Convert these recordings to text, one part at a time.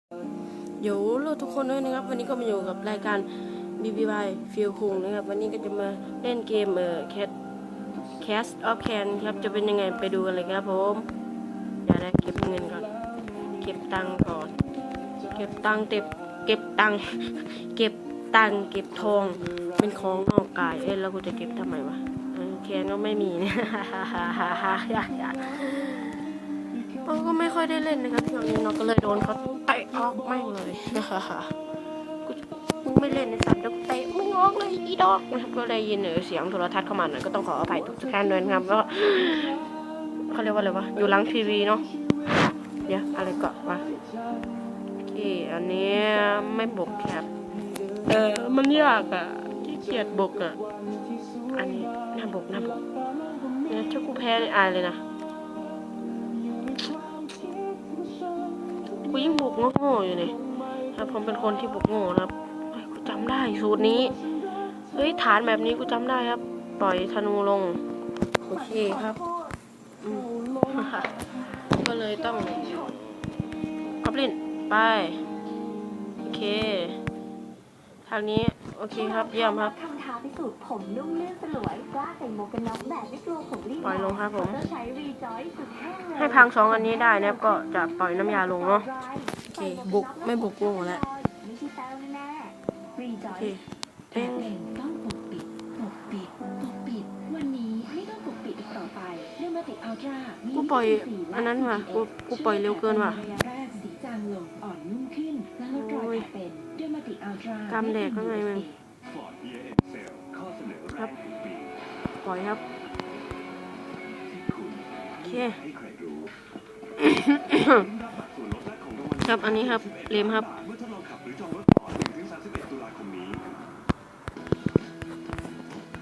เดี๋ยวเราทุกคนด้วยนะครับวันนี้ก็มาอยู่กับรายการ BBY Feel Cool นะครับวันนี้ก็จะมาเล่นเกมCast of Can ครับจะเป็นยังไงไปดูกันเลยครับผมอย่าได้เก็บเงินก่อนเก็บตังค์ก่อนเก็บตังค์เก็บตังค์เก็บตังค์เก็บทองเป็นของนอกกายแล้วกูจะเก็บทำไมวะแคนก็ไม่มีเนี่ยก็ไม่ค่อยได้เล่นนะครับช่วงนี้เราก็เลยโดนเขาเตะออกไม่เลยมึงไม่เล่นในสัตว์จะเตะมึงออกเลยอีดอกนะครับก็ได้ยินเสียงโทรทัศน์เข้ามาหน่อยก็ต้องขออภัยทุกท่านด้วยนะครับแล้วเขาเรียกว่าอะไรวะอยู่หลังทีวีเนาะเดี๋ยวอะไรเกาะวะโอเคอันนี้ไม่บกครับมันยากขี้เกียจบกอันนี้น่าบกเนี่ยถ้ากูแพ้อายเลยนะกูยิ่งบุกโง่อยู่นี่ครับผมเป็นคนที่บุกโง่ครับกูจำได้สูตรนี้ฐานแบบนี้กูจำได้ครับปล่อยธนูลงโอเคครับก็เลยต้องกอบลินไปโอเคทางนี้โอเคครับเยี่ยมครับคำท้าพิสูจน์ผมนุ่มลื่นสลวยกล้าใส่หมวกกันน็อกแบบไม่กลัวผมรีบ ปล่อยลงครับผมใช้รีจอยสุดแห้งให้พัง2อันนี้ได้นะครับก็จะปล่อยน้ำยาลงเนาะโอเคบุกไม่บุกโง่แล้วไม่ใช่แป้วแน่ๆรีจอยต้องปกปิดวันนี้ไม่ต้องปกปิดอีกต่อไปเรื่องมาติอัลตร้ากูปล่อยอันนั้นว่ะกูปล่อยเร็วเกินว่ะแรกสีจางลงอ่อนนุ่มขึ้นและลดรอยแผลเป็นด้วยมาติอัลตร้ากำแดกข้างในมึงครับปล่อยครับโอเคครับอันนี้ครับเลมครับ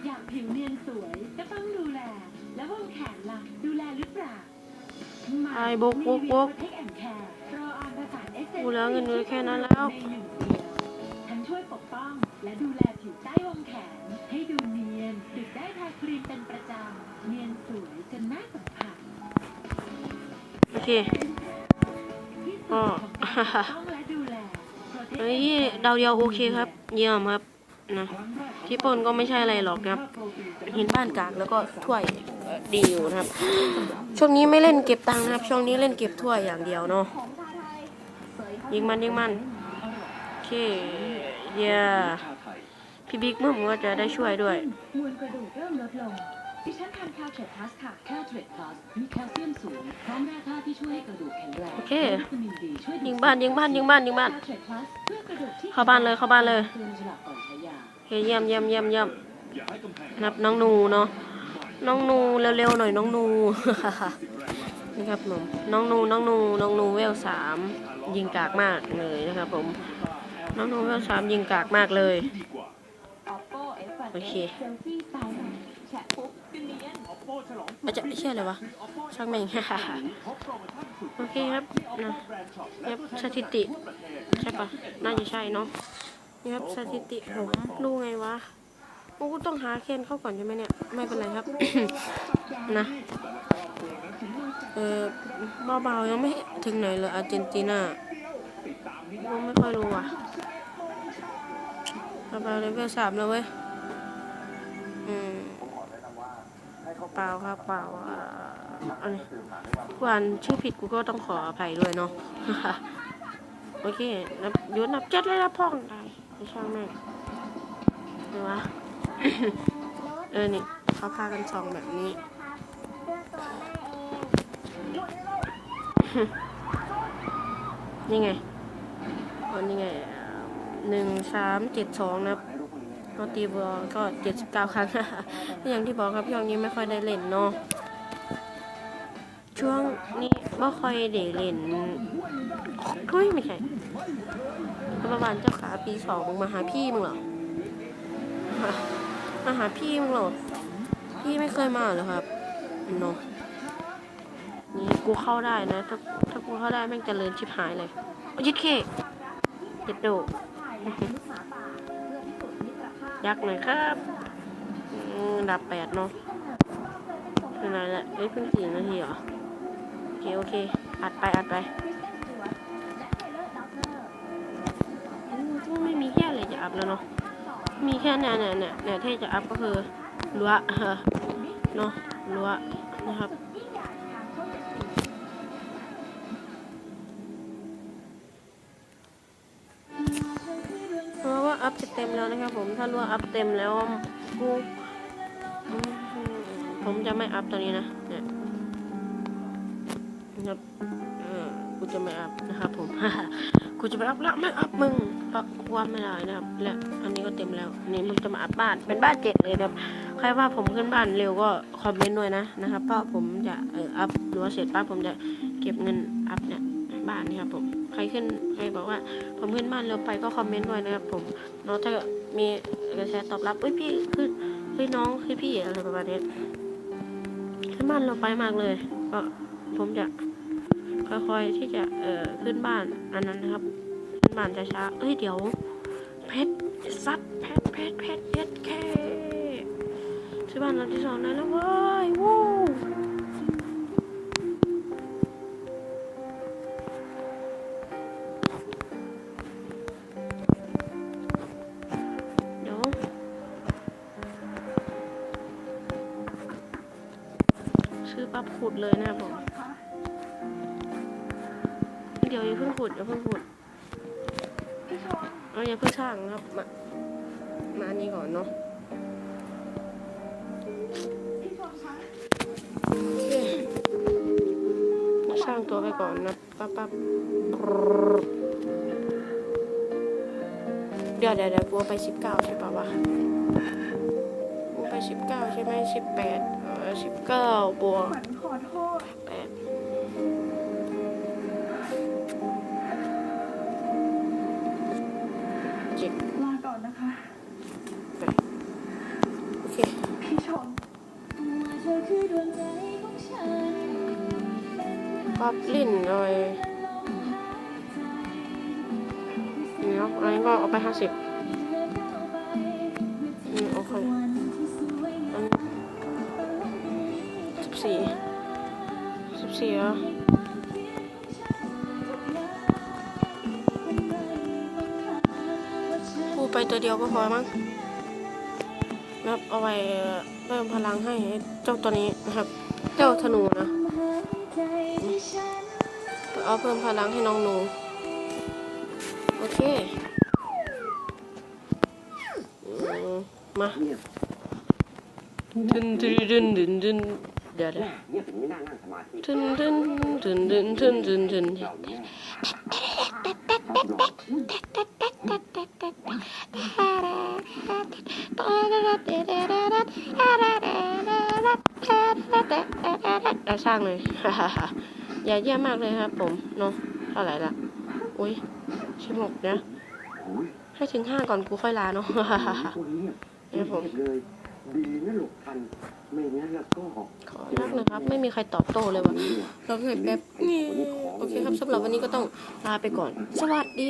อยากผิวเนียนสวยก็ต้องดูแลแล้ววงแขนล่ะดูแลหรือเปล่าไอ้บุกกูแล้วเงินแค่นั้นแล้วทั้งช่วยปกป้องและดูแลผิวใต้วงแขนให้ดูเนียนดึกได้ทาครีมเป็นประจำเนียนสวยจนน่าสัมผัสโอเคก็ดาวเดียวโอเคครับเยี่ยมครับนะที่ปนก็ไม่ใช่อะไรหรอกครับหินบ้านกากแล้วก็ถ้วยดีอยู่นะครับช่วงนี้ไม่เล่นเก็บตังค์นะครับช่วงนี้เล่นเก็บถ้วยอย่างเดียวเนาะยิงมันโอเคเย่พี่บิ๊กมึงก็จะได้ช่วยด้วยมวลกระดูกเริ่มลดลงดิฉันทานแคลเทรดพลัสค่ะแคลเทรดพลัสมีแคลเซียมสูงพร้อมแร่ธาตุที่ช่วยให้กระดูกแข็งแรงโอเคยิงบ้านเข้าบ้านเลยโอเคเยี่ยมนับน้องนูเนาะน้องนูเร็วๆหน่อยน้องนูนี่ครับผมน้องนูเวล3ยิงกากมากเลยนะครับผมน้องนูเวล3ยิงกากมากเลยโอเคอาจจะเชื่อเลยวะช่างแม่งโอเคครับนะครับสถิติใช่ปะน่าจะใช่เนาะนี่ครับสถิติผมรู้ไงวะกูต้องหาเคนเข้าก่อนใช่ไหมเนี่ยไม่เป็นไรครับ นะเบาๆยังไม่ถึงไหนเลยอาร์เจนตินาไม่ค่อยรู้ว่ะเบาๆเลเวล3แล้วเว้ยเปล่าครับเปล่าอันนี้วันชื่อผิดกูก็ต้องขออภัยด้วยเนาะ โอเคนับ7เลยนะพ่องได้ไม่ช่างแม่งเดี๋ยววะ นี่เขาพากันส่องแบบนี้ นี่ไงนี่ไง1372นะครับก็ตีบอลก็79ครั้ง อย่างที่บอกครับช่วงนี้ไม่ค่อยได้เล่นเนาะช่วงนี้ไม่ค่อยได้เล่นไม่ใช่ประมาณเจ้าขาปี2มึงมาหาพี่มึงเหรอมาหาพี่มึงเหรอพี่ไม่เคยมาเหรอครับเนาะนี่กูเข้าได้นะถ้ากูเข้าได้แม่งเจริญชิบหายเลยยิดเคยิดโดยักหน่อยครับดับ8เนาะเป็นไรแหละเพิ่ง4 นาทีเหรอโอเคอัดไป อัพแล้วเนาะมีแค่เนี่ยที่จะอัพก็คือรั้วเนาะรั้วนะครับเพราะว่าอัพจะเต็มแล้วนะครับผมถ้ารั้วอัพเต็มแล้วกูผมจะไม่อัพตัวนี้นะเนี่ยนะครับกูจะไม่อัพนะครับผม กูจะไปอัพละไม่อัพมึงเพราะว่าไม่ได้นะครับและอันนี้ก็เต็มแล้วนี่มึงจะมาอัพบ้านเป็นบ้าน7เลยนะครับใครว่าผมขึ้นบ้านเร็วก็คอมเมนต์ด้วยนะครับเพราะผมจะอัพรั้วเสร็จปั๊บผมจะเก็บเงินอัพเนี่ยบ้านนี่ครับผมใครบอกว่าผมขึ้นบ้านเร็วไปก็คอมเมนต์ด้วยนะครับผมเนาะถ้ามีกระแสตอบรับพี่ขึ้นน้องพี่อะไรประมาณนี้ขึ้นบ้านเร็วไปมากเลยก็ผมจะค่อยๆที่จะขึ้นบ้านอันนั้นนะครับขึ้นบ้านช้าๆเดี๋ยวเพชรซัดเพชรแค่ซื้อบ้านหลังที่2ได้แล้วเว้ยวู้เดี๋ยวซื้อปั๊บขุดเลยนะครับผมเดี๋ยวอย่าเพิ่งขุดอย่าเพิ่งสร้างนะครับมาอันนี้ก่อนเนาะมาสร้างตัวไปก่อนนะปั๊บเดี๋ยวกูไป19ใช่ป่าววะกูไป19ใช่ไหม18 19บวก8ลาก่อนนะคะ โอเค พี่ชม ปั๊บลิ้นเลยนี่เนาะอันนี้ก็เอาไป50โอเคอัน14เหรอพูดไปตัวเดียวก็พอมั้งนะครับเอาไว้เพิ่มพลังให้เจ้าตัวนี้นะครับ เจ้าธนูนะเอาเพิ่มพลังให้น้องหนูโอเคมาดึนเดี๋ยวดึนสร้างเลย อย่าเยี่ยมมากเลยครับผมเนาะเท่าไหร่ละอุ้ย16นะให้ถึง5ก่อนกูค่อยลาเนาะ เนี่ยผมดีนะหลบทันไม่งั้นแล้วก็ขอรักนะครับไม่มีใครตอบโต้เลยว่ะเราเกิดแป๊บนี่โอเคครับสำหรับวันนี้ก็ต้องลาไปก่อนสวัสดี